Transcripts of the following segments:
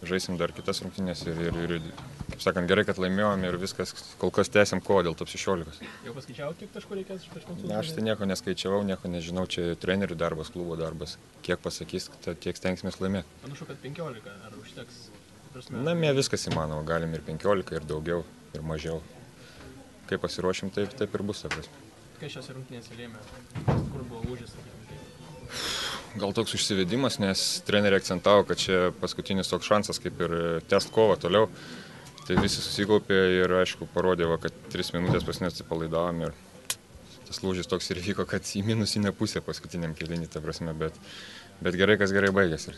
žaisim dar kitas rungtynės ir kaip sakant, gerai, kad laimėjom ir viskas, kol kas tęsiam kovą dėl top 16. Jau paskaičiavo, kiek taškų reikės prieš Prancūzus? Na, aš tai nieko neskaičiavau, nieko nežinau, čia trenerių darbas, klubo darbas. Kiek pasakys, tiek stengsimės laimėti. Panašu, kad 15, ar užteks? Namie viskas įmanoma, galim ir 15, ir daugiau, ir mažiau. Kai pasiruošim, taip ir bus, ta prasme. Kai šiose rungtynėse lėmė, kur buvo lūžis? Gal toks užsivedimas, nes treneriai akcentavo, kad čia paskutinis toks šansas, kaip ir tęst kovą toliau. Tai visi susikaupė ir, aišku, parodė, kad 3 minutės atsipalaidavom ir tas lūžis toks ir vyko, kad į minusinę pusę paskutiniam kėlinį, ta prasme, bet gerai, kas gerai baigėsi.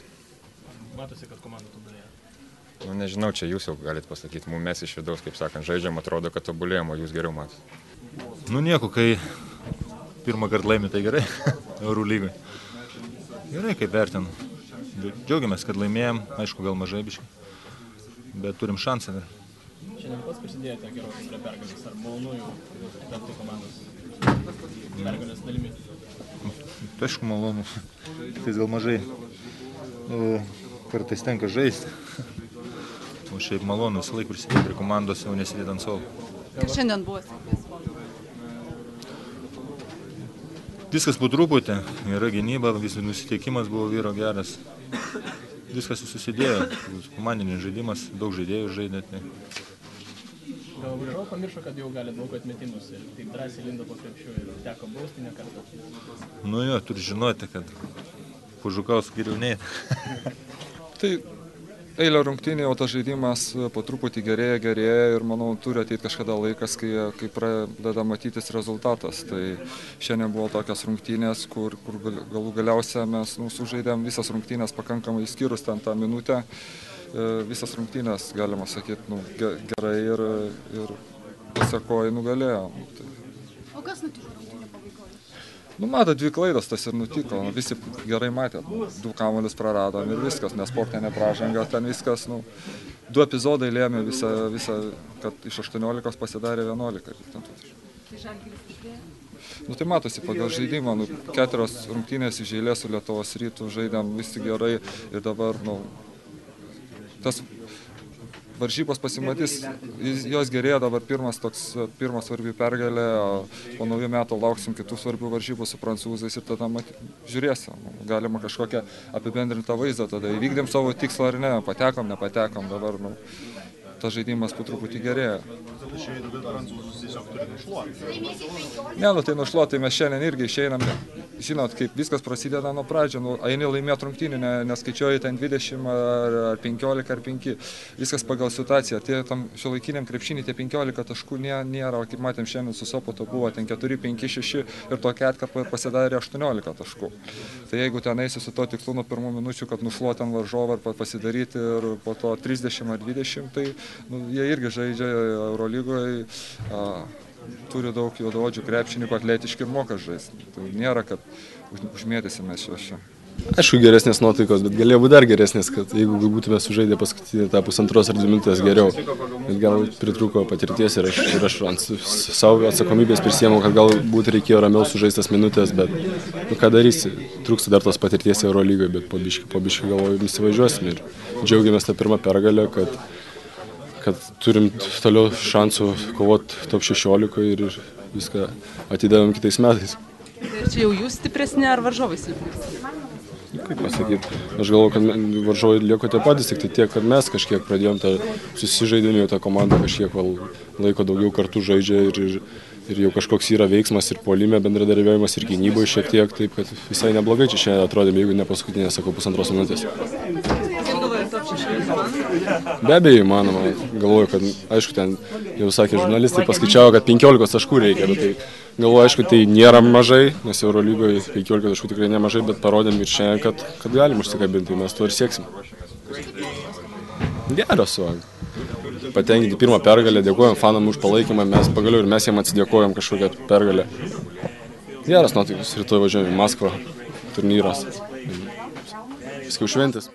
Matosi, kad komanda tobulėja. Nu, nežinau, čia jūs jau galite pasakyti, mes iš vidaus, kaip sakant, žaidžiam, atrodo, kad tobulėjom, o jūs geriau matote. Nu nieko, kai pirmą kartą laimė, tai gerai, Eurolygai. Gerai, kaip vertin. Džiaugiamės, kad laimėjom, aišku, gal mažai biškai, bet turim šansą. Šiandien pats prisidėjote gerokai prie pergalės, ar malonu jau tapti komandos pergalės dalimi? Tai aišku, malonu, tai gal mažai kartais tenka žaisti, o šiaip malonu visą laiką prisidėti prie komandos, jau nesidėti ant savo. Kas šiandien buvo sėkmės? Viskas po truputį, yra gynyba, visas nusiteikimas buvo vyro geras. Viskas susidėjo, komandinis žaidimas, daug žaidėjų žaidė. Gal važiavo pamiršo, kad jau gali daug atmetimus ir taip drąsiai lindo po krepšiu ir teko bausti ne kartą? Nu jo, turi žinoti, kad po Žukaus geriau neit. Tai eilę rungtynį, o tas žaidimas po truputį gerėja ir manau turi ateiti kažkada laikas, kai pradeda matytis rezultatas. Tai šiandien buvo tokios rungtynės, kur galiausiai mes sužaidėm visas rungtynės pakankamai išskyrus ten tą minutę. Visas rungtynės, galima sakyti, gerai ir pasekoji nugalėjo. O kas nutiko rungtynių pabaigoje? Matot, 2 klaidos tas ir nutiko, visi gerai matėt, 2 kamuolius praradom ir viskas, nesportinė pražanga, ten viskas, 2 epizodai lėmė visą, kad iš 18 pasidarė 11. Tai Žalgiris stiprėjo? Tai matosi pagal žaidimą, 4 rungtynės iš eilės su Lietuvos Rytu žaidėm visi gerai ir dabar, tas varžybos pasimatys, jos gerėja dabar pirma svarbi pergalė, po naujų metų lauksim kitų svarbių varžybų su prancūzais ir tada žiūrėsim, galima kažkokią apibendrintą vaizdą, tada įvykdėm savo tikslą ar ne, patekom, nepatekom, dabar tas žaidimas po truputį gerėja. Ne, tai nušluoti, tai mes šiandien irgi išeinam, žinot, kaip viskas prasideda nuo pradžio, eini laimėti rungtynį, neskaičiuoji ten 20 ar 15 ar 5, viskas pagal situaciją. Tam šiuolaikiniam krepšinį tie 15 taškų nėra, o kaip matėm šiandien su Sopoto buvo ten 4, 5, 6 ir tokia atkarpa pasidarė 18 taškų. Tai jeigu ten eisi su to tikslu nuo pirmų minučių, kad nušluoti ant varžovą ar pasidaryti ir po to 30 ar 20, tai jie irgi žaidžia Eurolygoje, turi daug juodaodžių krepšininkų, atletiški ir moka žaisti. Tai nėra, kad užmėtysime čia. Aišku, geresnės nuotaikos, bet galėjo būti dar geresnės, kad jeigu būtume sužaidę paskutinį tą 1,5 ar 2 minutės geriau. Bet gal pritrūko patirties ir aš ant savo atsakomybės prisiėmiau, kad galbūt reikėjo ramiau sužaistas minutės, bet ką darysi, trūksta dar tos patirties Eurolygoje, bet po biškį galvoju, įsivažiuosim ir džiaugiamės tą pirmą pergalę, kad turim toliau šansų kovoti top 16 ir viską atidavėm kitais metais. Ir čia jau jūs stipresni ar varžovai silpnesni? Kaip pasakyti, aš galvoju, kad varžovai lieko tie patys, tik tai tiek, kad mes kažkiek pradėjom tą susižaidimą, tą komandą kažkiek laiko daugiau kartų žaidžia ir jau kažkoks yra veiksmas ir puolime bendradarbiavimas ir gynyboje šiek tiek, taip kad visai neblogai čia šiandien atrodėm, jeigu ne paskutinė, sakau, 1,5 minutės. Be abejo įmanoma, galvoju, kad aišku ten jau sakė žurnalistai, paskaičiavo, kad 15 taškų reikia, bet tai galvoju, aišku, tai nėra mažai, nes Eurolygoje 15 taškų tikrai nemažai, bet parodėm ir šiandien, kad galim užsikabinti, mes to ir sieksim. Geras, patenkinti pirmą pergalę, dėkojom fanam už palaikymą, mes pagaliau ir mes jiem atsidėkojom kažkokią pergalę. Geras nuotaikos, rytoj važiuojame į Maskvą, turnyras. Viskiau šventės.